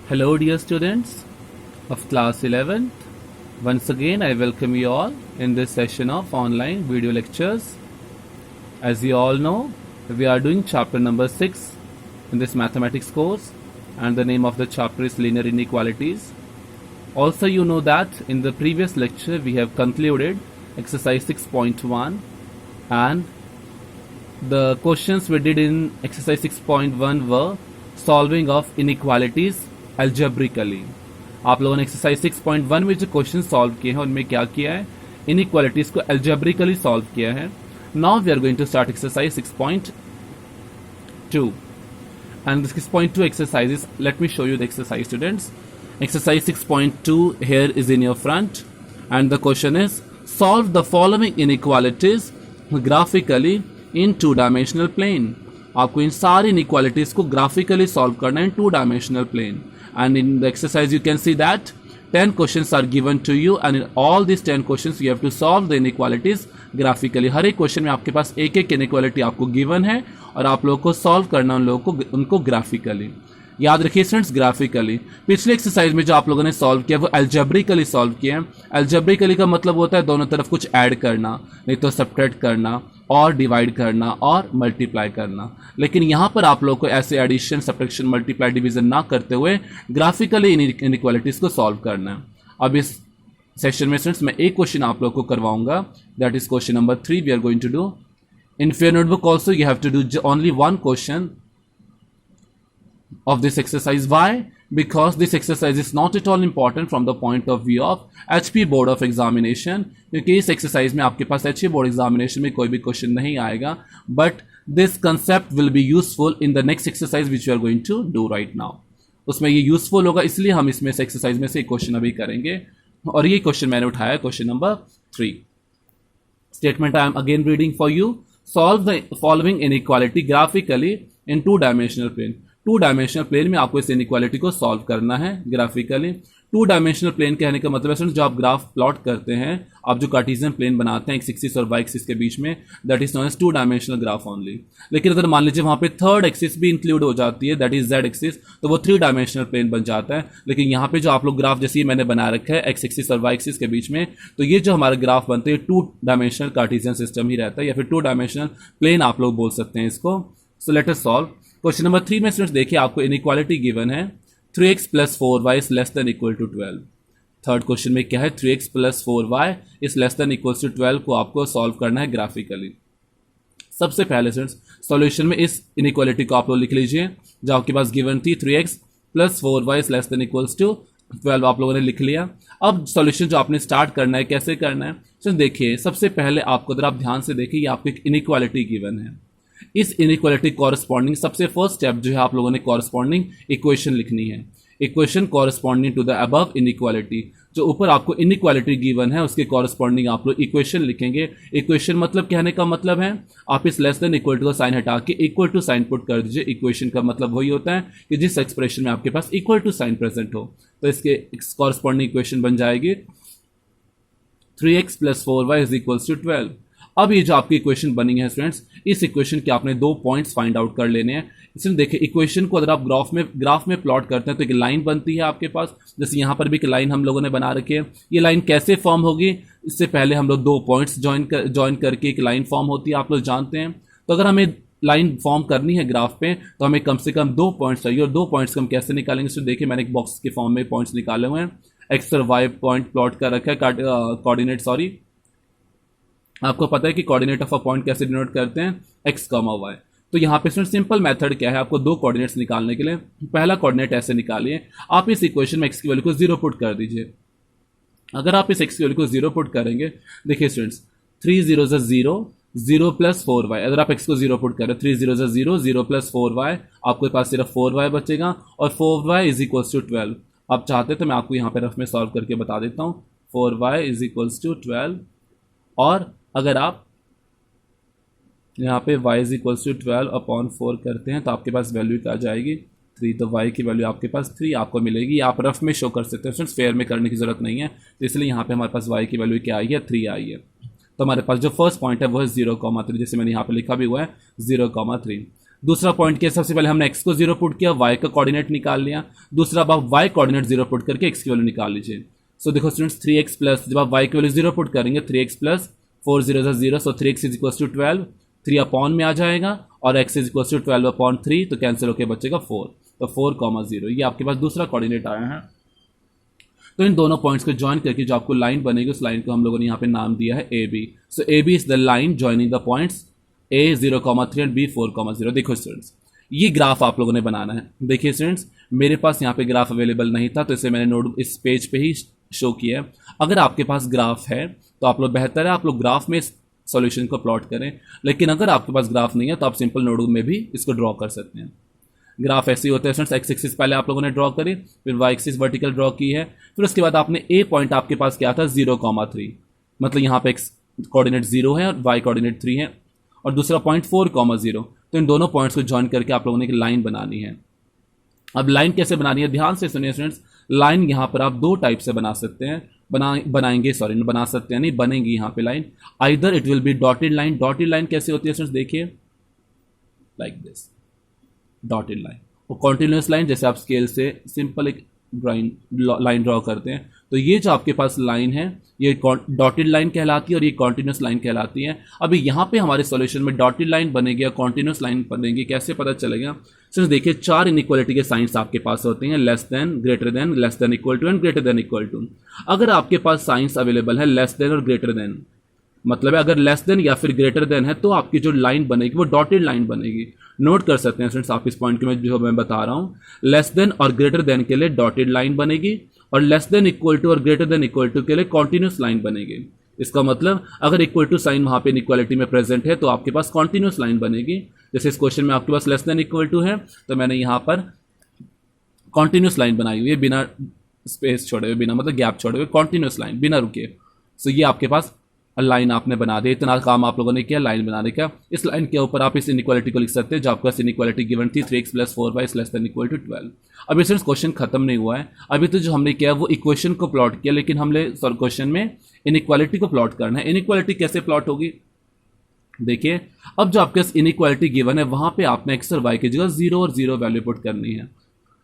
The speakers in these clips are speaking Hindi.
Hello, dear students of class 11th. Once again, I welcome you all in this session of online video lectures. As you all know, we are doing chapter number 6 in this mathematics course, and the name of the chapter is linear inequalities. Also, you know that in the previous lecture, we have concluded exercise 6.1, and the questions we did in exercise 6.1 were solving of inequalities algebraically. आप लोगों ने एक्सरसाइज 6.1 में जो क्वेश्चन सॉल्व किए हैं उनमें क्या किया है, इनइक्वालिटीज को algebraically सॉल्व किया है. Now we are going to start exercise 6.2 and this 6.2 exercises, let me show you the exercise, students. Exercise 6.2 here is in your front, and the question is solve the following inequalities graphically in two-dimensional plane. आपको इन सारी inequalities को graphically solve करना है in two-dimensional plane. And in the exercise you can see that 10 questions are given to you, and in all these 10 questions you have to solve the inequalities graphically. हर एक क्वेश्चन में आपके पास एक एक inequality आपको given है और आप लोगों को सॉल्व करना उन लोगों को उनको ग्राफिकली. याद रखिए स्टूडेंट्स, ग्राफिकली. पिछले एक्सरसाइज में जो आप लोगों ने सॉल्व किया वो अल्जेब्रिकली सॉल्व किया है. अल्जेब्रिकली का मतलब होता है दोनों तरफ कुछ ऐड करना, नहीं तो सब्ट्रैक्ट करना और डिवाइड करना और मल्टीप्लाई करना. लेकिन यहाँ पर आप लोग को ऐसे एडिशन, सब्ट्रैक्शन, मल्टीप्लाई, डिवीजन ना करते हुए ग्राफिकली इनइक्वालिटीज को सॉल्व करना है. अब इस सेशन में स्टूडेंट्स मैं एक क्वेश्चन आप लोग को करवाऊंगा, that is question number 3 we are going to do. In your notebook also you have to do only one question of this exercise. Why? Because this exercise is not at all important from the point of view of HP board of examination. क्योंकि इस exercise में आपके पास HP board examination में कोई भी question नहीं आएगा, but this concept will be useful in the next exercise which we are going to do right now. उसमें ये useful होगा, इसलिए हम इसमें से exercise में से एक question अभी करेंगे. और ये question मैंने उठाया question number 3. Statement I am again reading for you. Solve the following inequality graphically in two-dimensional plane. Two dimensional plane में आपको इस इनइक्वालिटी को सॉल्व करना है ग्राफिकली. टू-डायमेंशनल प्लेन कहने का मतलब है जो आप ग्राफ प्लॉट करते हैं, आप जो कार्टेशियन प्लेन बनाते हैं एक्स एक्सिस और वाई एक्सिस के बीच में, that is known as two dimensional graph only. लेकिन अगर मान लीजिए वहाँ पे थर्ड एक्सिस भी इंक्लूड हो जाती है, दैट इज जेड एक्सिस, तो वो 3-डायमेंशनल प्लेन बन जाता है. लेकिन यहाँ पे जो आप लोग ग्राफ जैसे मैंने बना रखा है एक्स एक्सिस और वाई एक्सिस के बीच में, तो ये जो हमारा ग्राफ बनते हैं 2-डायमेंशनल कार्टेशियन सिस्टम ही रहता है, या फिर 2-डायमेंशनल प्लेन आप लोग बोल सकते हैं इसको. So let us solve. Question number 3 में स्टूडेंट्स देखिए आपको इनइक्वालिटी गिवन है 3x + 4y is less than equal to 12. Third question में क्या है, 3x + 4y is less than equal to 12 को आपको सॉल्व करना है ग्राफिकली. सबसे पहले स्टूडेंट्स सॉल्यूशन में इस इनइक्वालिटी को आप लोग लिख लीजिए जो आपके पास गिवन थी, 3x + 4y is less than equal to 12 आप लोगों ने लिख लिया. अब सॉल्यूशन जो आपने स्टार्ट करना है, कैसे करना है, तो देखिए सबसे पहले आपको अगर आप ध्यान से देखिए ये आपको एक इनइक्वालिटी गिवन है. इस इनइक्वालिटी कॉरस्पॉन्डिंग सबसे फर्स्ट स्टेप जो है आप लोगों ने कॉरस्पॉन्डिंग इक्वेशन लिखनी है. Equation corresponding to the above inequality, जो ऊपर आपको इनइक्वालिटी गिवन है उसके कॉरस्पॉन्डिंग आप लोग इक्वेशन लिखेंगे. इक्वेशन मतलब कहने का मतलब है आप इस लेस देन इक्वल टू का साइन हटा के इक्वल टू साइन पुट कर दीजिए. इक्वेशन का मतलब वही होता है कि जिस एक्सप्रेशन में आपके पास इक्वल टू साइन प्रेजेंट हो, तो इसके कॉरस्पॉन्डिंग इक्वेशन बन जाएगी 3x + 4y is equal to 12. अब ये जो आपकी इक्वेशन बनी है स्टूडेंट्स, इस इक्वेशन के आपने 2 पॉइंट्स फाइंड आउट कर लेने हैं. इसमें देखिए इक्वेशन को अगर आप ग्राफ में प्लॉट करते हैं तो एक लाइन बनती है आपके पास, जैसे यहाँ पर भी एक लाइन हम लोगों ने बना रखी है. ये लाइन कैसे फॉर्म होगी, इससे पहले हम लोग 2 पॉइंट्स ज्वाइन करके एक लाइन फॉर्म होती है, आप लोग जानते हैं. तो अगर हमें लाइन फॉर्म करनी है ग्राफ पे तो हमें कम से कम 2 पॉइंट्स चाहिए. और 2 पॉइंट्स हम कैसे निकालेंगे, तो देखिए मैंने एक बॉक्स के फॉर्म में पॉइंट्स निकाले हुए हैं. एक्स और वाई पॉइंट प्लॉट कर रखा है, कोऑर्डिनेट आपको पता है कि कोऑर्डिनेट ऑफ अ पॉइंट कैसे डिनोट करते हैं, x, y. तो यहाँ पे सिंपल मेथड क्या है, आपको 2 कोऑर्डिनेट्स निकालने के लिए पहला कोऑर्डिनेट ऐसे निकालिए, आप इस इक्वेशन में x की वैल्यू को 0 पुट कर दीजिए. अगर आप इस x की वैल्यू को 0 पुट करेंगे, देखिए स्टूडेंट्स 3 0 0 0 + 4y, अगर आप x को 0 पुट करें 3 0 0 0 + 4y, आपके पास सिर्फ 4y बचेगा और 4y इज इक्वल टू 12. आप चाहते तो मैं आपको यहाँ पे रफ में सॉल्व करके बता देता हूँ. 4y इज इक्वल टू 12, और अगर आप यहाँ पे y इज इक्वल टू 12/4 करते हैं तो आपके पास वैल्यू क्या आ जाएगी, 3. तो y की वैल्यू आपके पास 3 आपको मिलेगी. आप रफ में शो कर सकते हैं, फेयर में करने की जरूरत नहीं है. तो इसलिए यहाँ पे हमारे पास y की वैल्यू क्या आई है, 3 आई है. तो हमारे पास जो फर्स्ट पॉइंट है वो है 0,3, जैसे मैंने यहाँ पे लिखा भी हुआ है 0,3. दूसरा पॉइंट क्या, सबसे पहले हमने x को 0 पुट किया, y का कोऑर्डिनेट निकाल लिया। दूसरा अब आप y कोऑर्डिनेट 0 पुट करके x की वैल्यू निकाल लीजिए। सो देखो स्टूडेंट्स 3x प्लस, जब आप y की वैल्यू 0 पुट करेंगे 3x plus 4 0 0, so 3x is equal to 12, 3 upon में आ जाएगा और x is equal to 12 upon 3, तो कैंसिल होकर बचेगा 4, तो 4,0, ये आपके पास दूसरा कोऑर्डिनेट आया है। तो इन दोनों पॉइंट्स को ज्वाइन करके जो आपको लाइन बनेगी उस लाइन को हम लोगों ने यहाँ पे नाम दिया है A B. So A B is the line joining the points a 0,3 and b 4,0। देखो स्टूडेंट्स ये ग्राफ आप लोगों ने बनाना है। देखिए स्टूडेंट्स मेरे पास यहाँ पे ग्राफ अवेलेबल नहीं था तो इसे मैंने नोट इस पेज पे ही शो किया है। अगर आपके पास ग्राफ है तो आप लोग बेहतर है आप लोग ग्राफ में सॉल्यूशन को प्लॉट करें, लेकिन अगर आपके पास ग्राफ नहीं है तो आप सिंपल नोटबुक में भी इसको ड्रॉ कर सकते हैं। ग्राफ ऐसे ही होता है स्टूडेंट्स, एक्स एक्सिस पहले आप लोगों ने ड्रॉ करी, फिर वाई एक्सिस वर्टिकल ड्रॉ की है, फिर उसके बाद आपने ए पॉइंट आपके पास क्या था 0,3, मतलब यहाँ पे एक्स कोऑर्डिनेट 0 है और वाई कोऑर्डिनेट 3 है, और दूसरा पॉइंट 4,0। तो इन दोनों पॉइंट्स को ज्वाइन करके आप लोगों ने एक लाइन बनानी है। अब लाइन कैसे बनानी है, ध्यान से सुनिए स्टूडेंट्स। लाइन यहाँ पर आप दो टाइप से बना सकते हैं, बना सकते हैं नहीं, बनेगी यहाँ पे line. Either it will be dotted line. Dotted line कैसे होती है स्टूडेंट्स, देखिए लाइक दिस डॉटेड लाइन, और कॉन्टिन्यूस लाइन जैसे आप स्केल से सिंपल एक लाइन ड्रॉ करते हैं। तो ये जो आपके पास लाइन है ये डॉटेड लाइन कहलाती है और ये कॉन्टिन्यूस लाइन कहलाती है। अभी यहाँ पे हमारे सॉल्यूशन में डॉटेड लाइन बनेगी या कॉन्टिन्यूस लाइन बनेगी, कैसे पता चलेगा। सो देखिए 4 इनइक्वालिटी के साइंस आपके पास होते हैं, less than, greater than, less than equal to and greater than equal to. अगर आपके पास साइंस अवेलेबल है लेस देन और ग्रेटर देन, मतलब है अगर लेस देन या फिर ग्रेटर देन है तो आपकी जो लाइन बनेगी वो डॉटेड लाइन बनेगी। नोट कर सकते हैं स्टूडेंट्स आप इस पॉइंट को जो मैं बता रहा हूँ, लेस देन और ग्रेटर देन के लिए डॉटेड लाइन बनेगी और लेस देन इक्वल टू और ग्रेटर देन इक्वल टू के लिए कॉन्टिन्यूस लाइन बनेगी। इसका मतलब अगर इक्वल टू साइन वहां पे इनइक्वालिटी में प्रेजेंट है तो आपके पास कॉन्टिन्यूस लाइन बनेगी। जैसे इस क्वेश्चन में आपके पास लेस देन इक्वल टू है तो मैंने यहाँ पर कॉन्टिन्यूस लाइन बनाई हुई है, बिना स्पेस छोड़े हुए, बिना मतलब गैप छोड़े हुए, कॉन्टिन्यूस लाइन बिना रुके। सो ये आपके पास लाइन आपने बना दी, इतना काम आप लोगों ने किया लाइन बनाने का। इस लाइन के ऊपर आप इस इनइक्वालिटी को लिख सकते हैं जो आपके पास इनइक्वालिटी गिवन थी 3x + 4y less than equal to 12। अभी सिर्फ क्वेश्चन खत्म नहीं हुआ है, अभी तो जो हमने किया वो इक्वेशन को प्लॉट किया, लेकिन हमने क्वेश्चन में इनइक्वालिटी को प्लॉट करना है। इनइक्वालिटी कैसे प्लॉट होगी, देखिए अब जो आपके पास इनइक्वालिटी गिवन है वहां पे आपने x और y की जगह 0 और 0 वैल्यू पुट करनी है।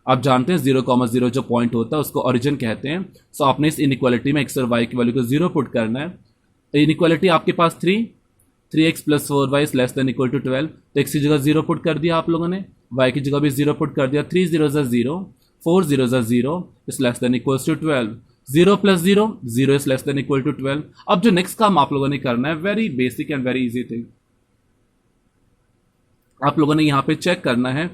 आप जानते हैं 0,0 जो पॉइंट होता है उसको ओरिजिन कहते हैं। सो आपने इस इनइक्वालिटी में x और y की वैल्यू को 0 पुट करना है। इनइक्वालिटी आपके पास 3x + 4y less than equal to 12, तो x की जगह 0 पुट कर दिया आप लोगों ने, y की जगह भी 0 पुट कर दिया। 3 0 0, 4 0 0 is less than equal to 12, 0 + 0 0 is less than equal to 12। अब जो नेक्स्ट काम आप लोगों ने करना है, very basic and very easy thing, आप लोगों ने यहां पे चेक करना है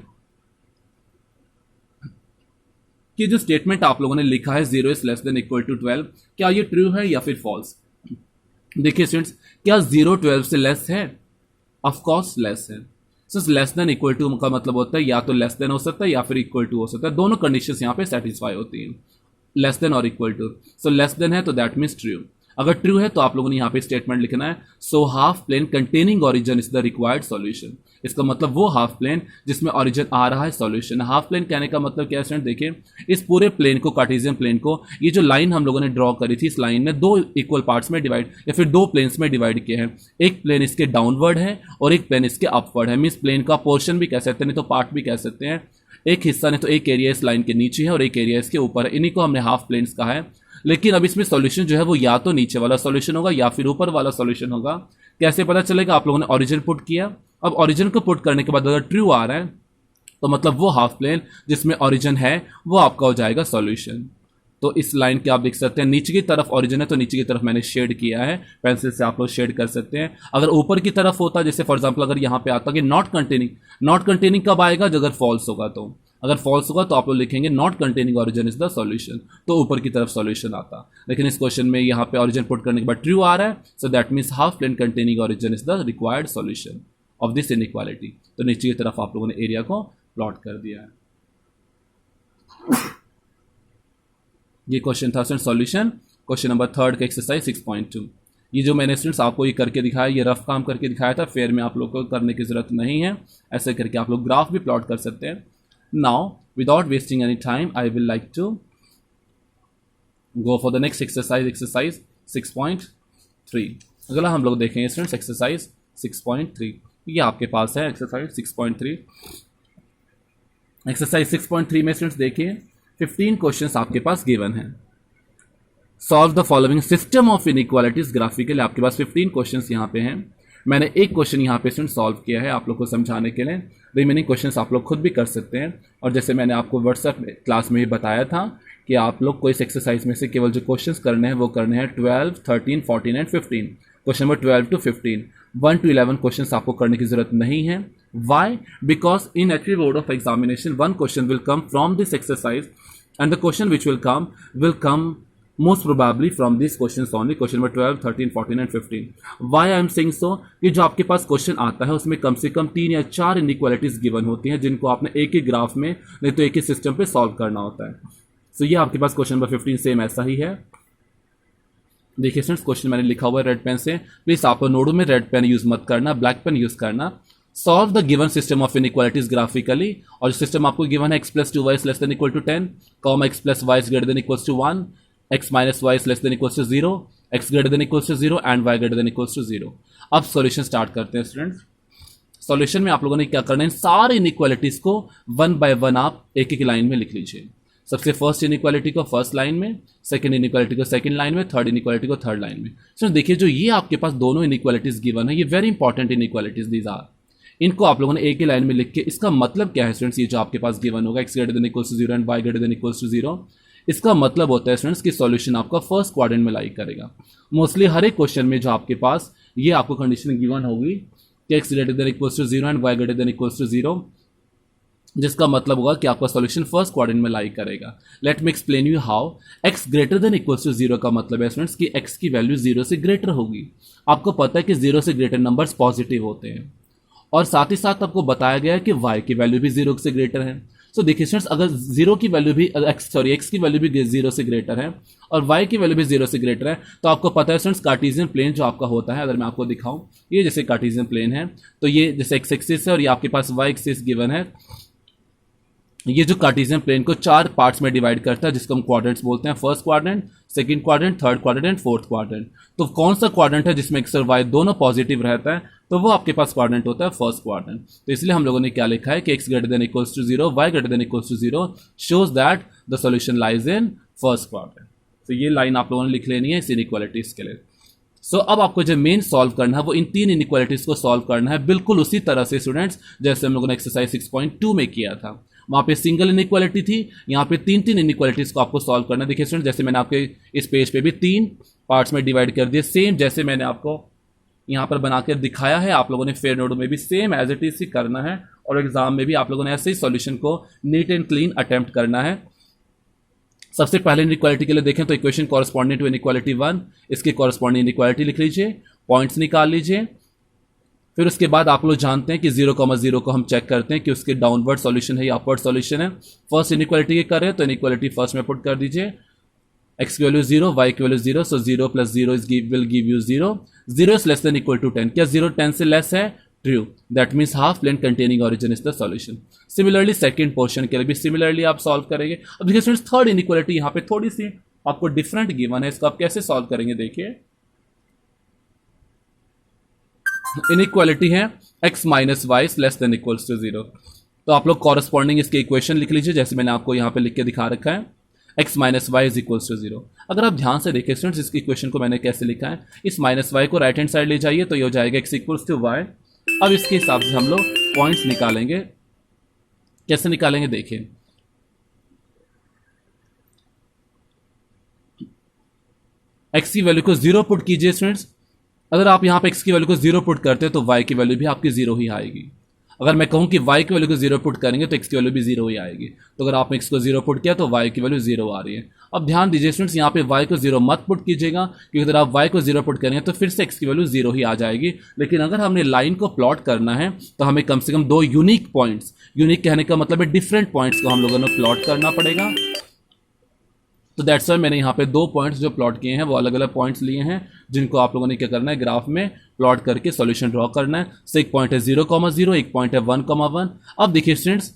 कि जो स्टेटमेंट आप लोगों ने लिखा है 0 is less than equal to 12, क्या ये ट्रू है या फिर फॉल्स। देखिए स्टूडेंट्स, क्या 0 12 से लेस है, ऑफ कोर्स लेस है। सो लेस देन इक्वल टू का मतलब होता है या तो लेस देन हो सकता है या फिर इक्वल टू हो सकता है, दोनों कंडीशंस यहां पे सेटिस्फाई होती हैं, लेस देन और equal to. So less than है तो दैट मीन्स ट्रू, अगर ट्रू है तो आप लोगों ने यहां पे स्टेटमेंट लिखना है so half plane containing origin is the required solution. इसका मतलब वो हाफ प्लेन जिसमें ओरिजिन आ रहा है सॉल्यूशन। हाफ प्लेन कहने का मतलब क्या है स्टूडेंट, देखिए इस पूरे प्लेन को, कार्टेशियन प्लेन को, ये जो लाइन हम लोगों ने ड्रॉ करी थी इस लाइन में दो इक्वल पार्ट्स में डिवाइड या फिर दो प्लेन्स में डिवाइड किया है। एक प्लेन इसके डाउनवर्ड है और एक प्लेन इसके अपवर्ड है। मीन्स प्लेन का पोर्शन भी कह सकते हैं, नहीं तो पार्ट भी कह सकते हैं। एक हिस्सा नहीं तो एक एरिया इस लाइन के नीचे है और एक एरिया इसके ऊपर है, इन्हीं को हमने हाफ प्लेन्स कहा है। लेकिन अब इसमें सॉल्यूशन जो है वो या तो नीचे वाला सॉल्यूशन होगा या फिर ऊपर वाला सॉल्यूशन होगा। कैसे पता चलेगा, आप लोगों ने ओरिजिन पुट किया, अब ओरिजिन को पुट करने के बाद अगर ट्रू आ रहा है तो मतलब वो हाफ प्लेन जिसमें ओरिजिन है वो आपका हो जाएगा सॉल्यूशन। तो इस लाइन के आप देख सकते हैं नीचे की तरफ ओरिजिन है तो नीचे की तरफ मैंने शेड किया है, पेंसिल से आप लोग शेड कर सकते हैं। अगर ऊपर की तरफ होता, जैसे फॉर एग्जांपल अगर यहाँ पे आता कि नॉट कंटेनिंग कब आएगा, अगर फॉल्स होगा तो, अगर फॉल्स होगा तो आप लोग लिखेंगे not containing origin is the solution, तो ऊपर की तरफ सॉल्यूशन आता। लेकिन इस क्वेश्चन में यहाँ पे ओरिजिन पुट करने के बाद ट्रू आ रहा है, so that means half plane containing origin is the required solution of this inequality. तो नीचे की तरफ आप लोगों ने एरिया को प्लॉट कर दिया है। ये क्वेश्चन था स्टूडेंट सॉल्यूशन, क्वेश्चन नंबर 3 का एक्सरसाइज 6.2। ये जो मैंने स्टूडेंट्स आपको ये करके दिखाया, ये रफ काम करके दिखाया था, फेयर में आप लोग को करने की जरूरत नहीं है। ऐसे करके आप लोग ग्राफ भी प्लॉट कर सकते हैं। Now, without wasting any time, I will like to go for the next exercise, exercise 6.3। अगला हम लोग देखेंगे स्टूडेंट्स एक्सरसाइज 6.3। ये आपके पास है एक्सरसाइज 6.3। एक्सरसाइज 6.3 में स्टूडेंट्स देखिए 15 क्वेश्चंस आपके पास गिवन है। Solve the following system of inequalities graphically. आपके पास 15 क्वेश्चंस यहाँ पे हैं। मैंने एक क्वेश्चन यहाँ पे स्टूडेंट सॉल्व किया है आप लोग को समझाने के लिए। रिमेनिंग क्वेश्चंस आप लोग खुद भी कर सकते हैं। और जैसे मैंने आपको व्हाट्सएप क्लास में भी बताया था कि आप लोग को इस एक्सरसाइज में से केवल जो क्वेश्चंस करने हैं वो करने हैं 12, 13, 14 and 15। Question number 12 to 15, 1 to 11 questions आपको करने की जरूरत नहीं है। Why? Because in HP board of examination 1 question will come from this exercise and the question which will come most probably from these questions only, question number 12, 13, 14 and 15. Why I am saying so? कि जो आपके पास क्वेश्चन आता है उसमें कम से कम 3 या 4 इनइक्वालिटीज गिवन होती हैं जिनको आपने एक ही ग्राफ में नहीं तो एक ही सिस्टम पे सॉल्व करना होता है। सो ये आपके पास क्वेश्चन नंबर 15 सेम ऐसा ही है। देखिए स्टूडेंट्स क्वेश्चन मैंने लिखा हुआ है रेड पेन से। प्लीज आप नोटों में रेड पेन यूज मत करना, ब्लैक पेन यूज करना। Solve the given system of inequalities graphically. और सिस्टम आपको गिवन है x + 2y less than equal to 10, x + y greater than equal to 1, x minus y is less than equals to 0, x greater than equals to 0 and y greater than equals to 0। अब सॉल्यूशन स्टार्ट करते हैं स्टूडेंट्स। सॉल्यूशन में आप लोगों ने क्या करना है, सारे इनइक्वालिटीज को 1 by 1 आप एक एक लाइन में लिख लीजिए। सबसे फर्स्ट इनइक्वालिटी को फर्स्ट लाइन में, सेकंड इनइक्वालिटी को सेकंड लाइन में, थर्ड इनइक्वालिटी को थर्ड लाइन में। सो देखिए जो ये आपके पास दोनों इनइक्वालिटीज गिवन है ये very important inequalities these are. इनको आप लोगों ने एक ही लाइन में लिख के, इसका मतलब क्या है स्टूडेंट्स, ये जो आपके पास गिवन होगा x greater than equals to 0 and y greater than equals to 0, इसका मतलब होता है स्टूडेंट्स कि सॉल्यूशन आपका फर्स्ट क्वाड्रेंट में लाई करेगा। मोस्टली हर एक क्वेश्चन में जो आपके पास ये आपको कंडीशन गिवन होगी कि x greater than equals to 0 and y greater than equals to 0, जिसका मतलब होगा कि आपका सॉल्यूशन फर्स्ट क्वाड्रेंट में लाई करेगा। Let me explain you how. x greater than equals to 0 का मतलब है स्टूडेंट्स कि x की वैल्यू 0 से ग्रेटर होगी। आपको पता है कि 0 से ग्रेटर नंबर्स पॉजिटिव होते हैं और साथ ही साथ आपको बताया गया है कि y की वैल्यू भी 0 से ग्रेटर है। सो देखिए स्टूडेंट्स अगर x की वैल्यू भी 0 से ग्रेटर है और y की वैल्यू भी 0 से ग्रेटर है तो आपको पता है स्टूडेंट्स कार्टेशियन प्लेन जो आपका होता है, अगर मैं आपको दिखाऊं ये जैसे कार्टेशियन प्लेन है तो ये जैसे x एक्सिस है और ये आपके पास y एक्सिस गिवन है। ये जो कार्टेशियन प्लेन को 4 पार्ट्स में डिवाइड करता है जिसको हम क्वाड्रेंट्स बोलते हैं, first quadrant, second quadrant, third quadrant and fourth quadrant. तो कौन सा क्वाड्रेंट है जिसमें x और y दोनों पॉजिटिव रहता है तो वो आपके पास क्वाड्रेंट होता है फर्स्ट क्वाड्रेंट। तो इसलिए हम लोगों ने क्या लिखा है कि x greater than equals to 0, y greater than equals to 0 shows that the solution lies in first quadrant। तो ये लाइन आप लोगों ने लिख लेनी है इस इनइक्वालिटीज के लिए। सो अब आपको जो मेन सॉल्व करना है वो इन 3 इनइक्वालिटीज को सॉल्व करना है बिल्कुल उसी तरह से स्टूडेंट्स जैसे हम लोगों ने एक्सरसाइज 6.2 में किया था। वहाँ पे सिंगल इनइक्वालिटी थी, यहाँ पे 3 इनइक्वालिटीज को आपको सॉल्व करना है। देखिए स्टूडेंट जैसे मैंने आपके इस पेज पे भी 3 पार्ट्स में डिवाइड कर दिए, सेम जैसे मैंने आपको यहाँ पर बनाकर दिखाया है आप लोगों ने फेयर नोट में भी सेम एज इट इज ही करना है और एग्जाम में भी आप लोगों ने ऐसे ही सॉल्यूशन को नीट एंड क्लीन अटेम्प्ट करना है। सबसे पहले इनइक्वालिटी के लिए देखें तो इक्वेशन कॉरस्पॉन्डिंग टू इनइक्वालिटी 1, इसके कॉरस्पॉन्डिंग इनइक्वालिटी लिख लीजिए, पॉइंट्स निकाल लीजिए। फिर उसके बाद आप लोग जानते हैं कि 0,0 को हम चेक करते हैं कि उसके डाउनवर्ड सॉल्यूशन है या अपवर्ड सॉल्यूशन है। फर्स्ट इनइक्वालिटी के कर रहे हैं तो इनइक्वालिटी फर्स्ट में पुट कर दीजिए, x की वैल्यू 0, y की value 0, so 0 + 0 will give you 0। 0 is less than equal to 10, क्या 0 10 से लेस है? True, that means half plane containing origin is the solution. Similarly second portion के लिए भी सिमिलरली आप सॉल्व करेंगे। अब देखिए स्टूडेंट्स थर्ड इनइक्वालिटी यहाँ पे थोड़ी सी आपको डिफरेंट गिवन है, इसको आप कैसे सॉल्व करेंगे देखिए। इनइक्वालिटी है x - y less than equals to 0, तो आप लोग कॉरस्पॉन्डिंग इसके इक्वेशन लिख लीजिए जैसे मैंने आपको यहाँ पे लिख के दिखा रखा है, x - y is equals to 0। अगर आप ध्यान से देखें स्टूडेंट्स इस इक्वेशन को मैंने कैसे लिखा है, इस -y को राइट हैंड साइड ले जाइए तो ये हो जाएगा x इक्वल्स टू y। अब इसके हिसाब से हम लोग पॉइंट्स निकालेंगे, कैसे निकालेंगे देखिए। x की वैल्यू को 0 पुट कीजिए स्टूडेंट्स। अगर आप यहाँ पे x की वैल्यू को 0 पुट करते हैं तो y की वैल्यू भी आपकी 0 ही आएगी। अगर मैं कहूँ कि y की वैल्यू को 0 पुट करेंगे तो x की वैल्यू भी 0 ही आएगी। तो अगर आपने x को 0 पुट किया तो y की वैल्यू 0 आ रही है। अब ध्यान दीजिए स्टूडेंट्स यहाँ पे y को 0 मत पुट कीजिएगा क्योंकि अगर आप y को 0 पुट करेंगे तो फिर से x की वैल्यू 0 ही आ जाएगी। लेकिन अगर हमने लाइन को प्लॉट करना है तो हमें कम से कम 2 यूनिक पॉइंट्स, यूनिक कहने का मतलब है डिफरेंट पॉइंट्स को हम लोगों ने प्लॉट करना पड़ेगा। तो दैट्स वाई मैंने यहाँ पे 2 पॉइंट्स जो प्लॉट किए हैं वो अलग अलग पॉइंट्स लिए हैं जिनको आप लोगों ने क्या करना है ग्राफ में प्लॉट करके सॉल्यूशन ड्रॉ करना है। सो एक पॉइंट है 0,0, एक पॉइंट है 1,1। अब देखिए स्टूडेंट्स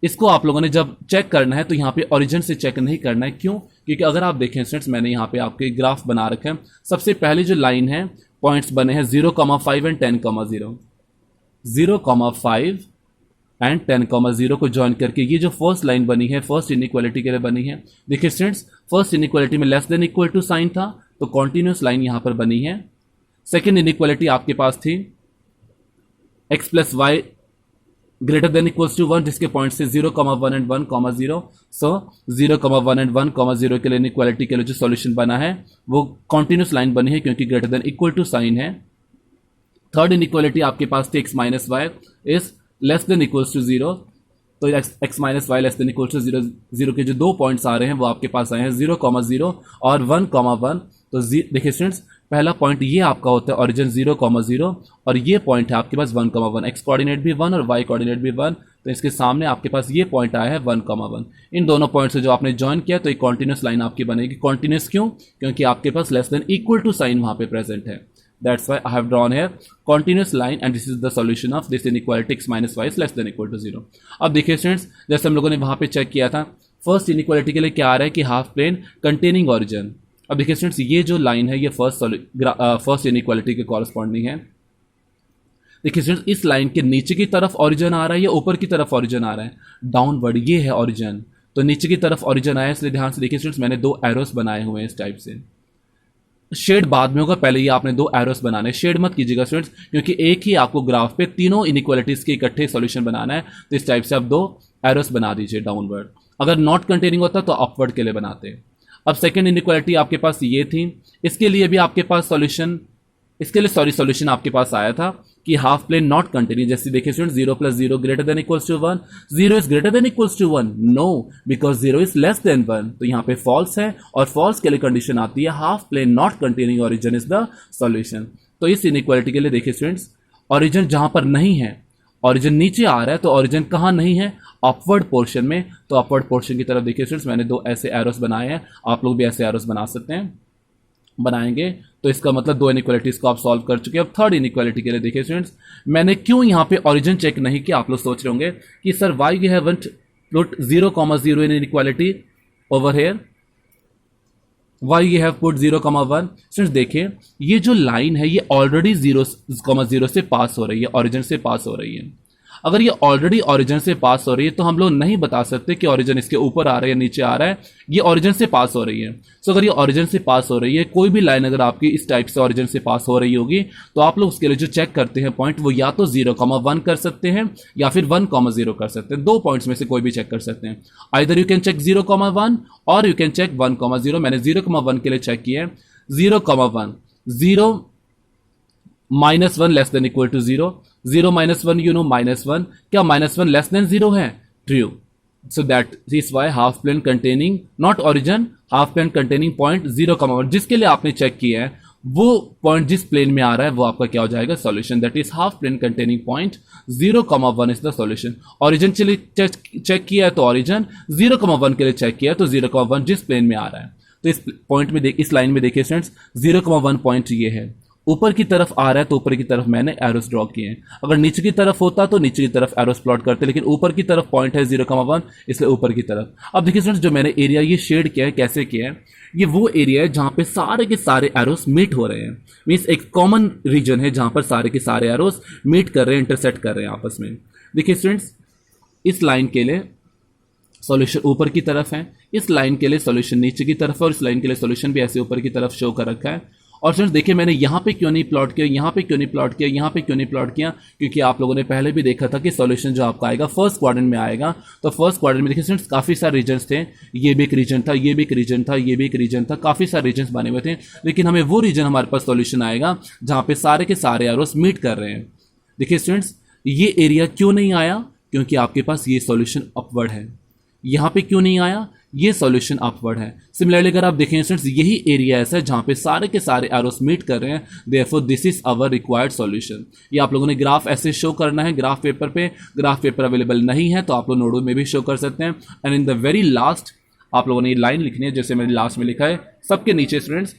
इसको आप लोगों ने जब चेक करना है तो यहाँ पे ओरिजिन से चेक नहीं करना है। क्यों? क्योंकि अगर आप देखें स्टूडेंट्स मैंने यहाँ पे आपके ग्राफ बना रखा है, सबसे पहले जो लाइन है पॉइंट्स बने हैं 0,5 एंड 10,0। 0,5 एंड 10,0 को ज्वाइन करके ये जो फर्स्ट लाइन बनी है फर्स्ट इनइक्वालिटी के लिए बनी है। देखिए स्टूडेंट्स, फर्स्ट इनइक्वालिटी में less than equal to sign था तो कॉन्टिन्यूस लाइन यहां पर बनी है। सेकेंड इनइक्वालिटी आपके पास थी x plus Y greater than equals to 1 जिसके पॉइंट से 0,1 एंड 1,0। सो 0,1 एंड 1,0 के लिए इनइक्वालिटी के लिए जो सॉल्यूशन बना है वो कॉन्टिन्यूस लाइन बनी है क्योंकि greater than equal to sign है। थर्ड इनइक्वालिटी आपके पास थी x minus Y is less than equals to 0, तो x minus Y less than equals to 0, 0 के जो दो पॉइंट्स आ रहे हैं वो आपके पास आए हैं 0,0 और 1,1। तो देखिए स्टूडेंट्स, पहला पॉइंट ये आपका होता है ओरिजिन 0,0 और ये पॉइंट है आपके पास 1,1। एक्स कोऑर्डिनेट भी 1 और वाई कोऑर्डिनेट भी 1, तो इसके सामने आपके पास ये पॉइंट आया है 1,1। इन दोनों पॉइंट से जो आपने ज्वाइन किया तो एक कॉन्टिन्यूस लाइन आपकी बनेगी। कॉन्टिन्यूस क्यों? क्योंकि आपके पास less than equal to sign वहां पे प्रेजेंट है। That's why I have drawn here continuous line and this is the solution of this inequality x minus y is less than equal to 0। अब देखिए स्टूडेंट्स, जैसे हम लोगों ने वहां पे चेक किया था फर्स्ट इनइक्वालिटी के लिए क्या आ रहा है कि हाफ प्लेन कंटेनिंग ऑरिजिन। अब देखिए स्टूडेंट्स, ये जो लाइन है ये फर्स्ट इनइक्वालिटी के कॉरस्पॉन्डिंग है। देखिए स्टूडेंट्स, इस लाइन के नीचे की तरफ ऑरिजिन आ रहा है या ऊपर की तरफ ऑरिजिन आ रहा है? डाउनवर्ड, ये है ऑरिजिन, तो नीचे की तरफ ऑरिजिन आया, इसलिए ध्यान से देखिए स्टूडेंट्स, मैंने दो एरोस बनाए हुए हैं इस टाइप से। शेड बाद में होगा, पहले ये आपने दो एरोस बनाने, शेड मत कीजिएगा स्टूडेंट्स क्योंकि एक ही आपको ग्राफ पे तीनों इनइक्वालिटीज के इकट्ठे सॉल्यूशन बनाना है, तो इस टाइप से आप दो एरोस बना दीजिए डाउनवर्ड। अगर नॉट कंटेनिंग होता तो अपवर्ड के लिए बनाते। अब सेकंड इनइक्वालिटी आपके पास ये थी, इसके लिए भी आपके पास सॉल्यूशन आपके पास आया था कि हाफ प्लेन नॉट कंटिन्यू। जैसे देखिए student, 0 + 0 greater than equals to 1, 0 is greater than equals to 1, no, because 0 is less than 1, तो यहां पे फॉल्स है और फॉल्स के लिए कंडीशन आती है half plane not containing origin is the solution. तो इस इनइक्वालिटी के लिए देखिए स्टूडेंट्स, ऑरिजिन जहां पर नहीं है, ऑरिजिन नीचे आ रहा है, तो ऑरिजिन कहां नहीं है? अपवर्ड पोर्शन में। तो अपवर्ड पोर्शन की तरफ देखिए स्टूडेंट्स, मैंने दो ऐसे एरोस बनाए हैं, आप लोग भी ऐसे एरोस बना सकते हैं, बनाएंगे तो इसका मतलब दो इनइक्वालिटीज को आप सॉल्व कर चुके हैं। अब थर्ड इनइक्वालिटी के लिए देखिए स्टूडेंट्स, मैंने क्यों यहां पे ओरिजिन चेक नहीं किया? आप लोग सोच रहे होंगे कि sir why you haven't put 0,0 in inequality over here, why you have put 0,1। Students देखिए, ये जो लाइन है ये ऑलरेडी 0,0 से पास हो रही है, ओरिजिन से पास हो रही है। अगर ये ऑलरेडी ओरिजिन से पास हो रही है तो हम लोग नहीं बता सकते कि ओरिजिन इसके ऊपर आ रहा है या नीचे आ रहा है, ये ओरिजिन से पास हो रही है। सो अगर ये ओरिजिन से पास हो रही है, कोई भी लाइन अगर आपकी इस टाइप से ओरिजिन से पास हो रही होगी तो आप लोग उसके लिए जो चेक करते हैं पॉइंट, वो या तो 0,1 कर सकते हैं या फिर 1,0 कर सकते हैं। दो पॉइंट्स में से कोई भी चेक कर सकते हैं। आइदर यू कैन चेक 0,1 और यू कैन चेक 1,0। मैंने 0,1 के लिए चेक किया है। 0,1, 0 -1 less than equal to 0, 0 -1 you know -1, क्या -1 लेस देन 0 है? True. So that is why half plane containing not origin, half plane containing point 0,1 जिसके लिए आपने चेक किया है वो पॉइंट जिस प्लेन में आ रहा है वो आपका क्या हो जाएगा? Solution. That is half plane containing point 0,1 is the solution. Origin के लिए चेक किया है तो ऑरिजिन, 0,1 के लिए चेक किया है तो 0,1 जिस प्लेन में आ रहा है। तो इस पॉइंट में इस लाइन में देखिए स्टूडेंट्स, 0,1 पॉइंट ये है, ऊपर की तरफ आ रहा है तो ऊपर की तरफ मैंने एरोस ड्रॉ किए हैं। अगर नीचे की तरफ होता तो नीचे की तरफ एरोस प्लॉट करते, लेकिन ऊपर की तरफ पॉइंट है 0,1 इसलिए ऊपर की तरफ। अब देखिए स्टूडेंट्स, जो मैंने एरिया ये शेड किया है, कैसे किया है, ये वो एरिया है जहां पे सारे के सारे एरोस मीट हो रहे हैं। मींस एक कॉमन रीजन है जहां पर सारे के सारे एरोस मीट कर रहे हैं, इंटरसेक्ट कर रहे हैं आपस में। देखिए स्टूडेंट्स, इस लाइन के लिए सॉल्यूशन ऊपर की तरफ है, इस लाइन के लिए सॉल्यूशन नीचे की तरफ है और इस लाइन के लिए सॉल्यूशन भी ऐसे ऊपर की तरफ शो कर रखा है। और फ्रेंड्स देखिए, मैंने यहाँ पे क्यों नहीं प्लॉट किया, यहाँ पे क्यों नहीं प्लॉट किया, यहाँ पे क्यों नहीं प्लॉट किया? क्योंकि आप लोगों ने पहले भी देखा था कि सॉल्यूशन जो आपका आएगा फर्स्ट क्वाड्रेंट में आएगा। तो फर्स्ट क्वाड्रेंट में देखिए फ्रेंड्स काफ़ी सारे रीजन्स थे, ये भी एक रीजन था, ये भी एक रीजन था, ये भी एक रीजन था, काफ़ी सारे रीजन्स बने हुए थे, लेकिन हमें वो रीजन हमारे पास सॉल्यूशन आएगा जहाँ पे सारे के सारे एरोस मीट कर रहे हैं। देखिए स्टूडेंट्स, ये एरिया क्यों नहीं आया? क्योंकि आपके पास ये सॉल्यूशन अपवर्ड है। यहाँ पे क्यों नहीं आया? ये सॉल्यूशन अपवर्ड है। सिमिलरली अगर आप देखें स्टूडेंट्स, यही एरिया ऐसा है जहां पे सारे के सारे एरोस मीट कर रहे हैं, therefore this is our required solution. ये आप लोगों ने ग्राफ ऐसे शो करना है ग्राफ पेपर पे, ग्राफ पेपर अवेलेबल नहीं है तो आप लोग नोडो में भी शो कर सकते हैं। And in the very last आप लोगों ने ये लाइन लिखनी है जैसे मैंने लास्ट में लिखा है सबके नीचे students.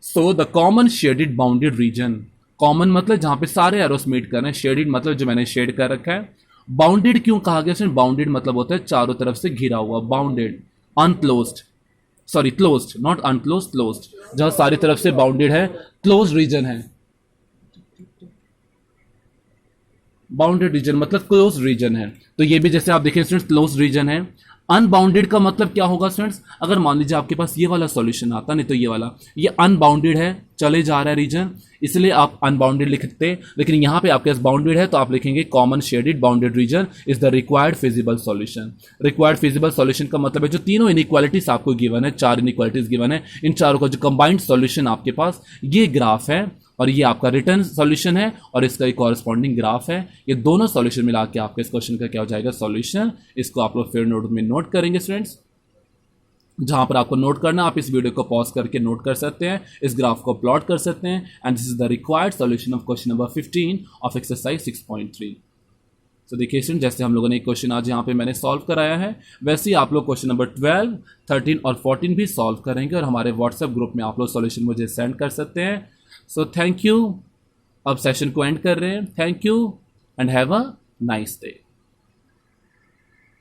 So the common shaded bounded reason, common मतलब जहां पे सारे एरोस मीट कर रहे हैं, शेडेड मतलब जो मैंने शेड कर रखा है। बाउंडेड क्यों कहा गया? बाउंडेड मतलब होता है चारों तरफ से घिरा हुआ, bounded, अनक्लोज्ड, sorry closed, not अनक्लोज्ड, closed, जहां सारी तरफ से बाउंडेड है, क्लोज्ड रीजन है। बाउंडेड रीजन मतलब क्लोज रीजन है, तो ये भी जैसे आप देखें स्टूडेंट्स क्लोज रीजन है। अनबाउंडेड का मतलब क्या होगा स्टूडेंट्स, अगर मान लीजिए आपके पास ये वाला सॉल्यूशन आता, नहीं तो ये वाला, ये अनबाउंडेड है, चले जा रहा है रीजन, इसलिए आप अनबाउंडेड लिखते, लेकिन यहाँ पे आपके पास बाउंडेड है तो आप लिखेंगे common shaded bounded reason is the required feasible solution. Required feasible solution का मतलब है जो तीनों इनइक्वालिटीज आपको गिवन है, 4 इनइक्वालिटीज गिवन है, इन चारों का जो कंबाइंड सॉल्यूशन आपके पास ये ग्राफ है, और ये आपका रिटर्न सॉल्यूशन है और इसका एक कॉरेस्पॉन्डिंग ग्राफ है। ये दोनों सॉल्यूशन मिला के आपके इस क्वेश्चन का क्या हो जाएगा सॉल्यूशन। इसको आप लोग फिर नोट में नोट करेंगे स्टूडेंट्स, जहां पर आपको नोट करना, आप इस वीडियो को पॉज करके नोट कर सकते हैं, इस ग्राफ को प्लॉट कर सकते हैं, and this is the required solution of question number 15 of exercise 6.3। तो देखिए स्टूडेंट, जैसे हम लोगों ने एक क्वेश्चन आज यहाँ पे मैंने सॉल्व कराया है, वैसे ही आप लोग क्वेश्चन नंबर 12, 13 और 14 भी सॉल्व करेंगे, और हमारे व्हाट्सएप ग्रुप में आप लोग सॉल्यूशन मुझे सेंड कर सकते हैं। So thank you. अब सेशन को एंड कर रहे हैं। Thank you and have a nice day.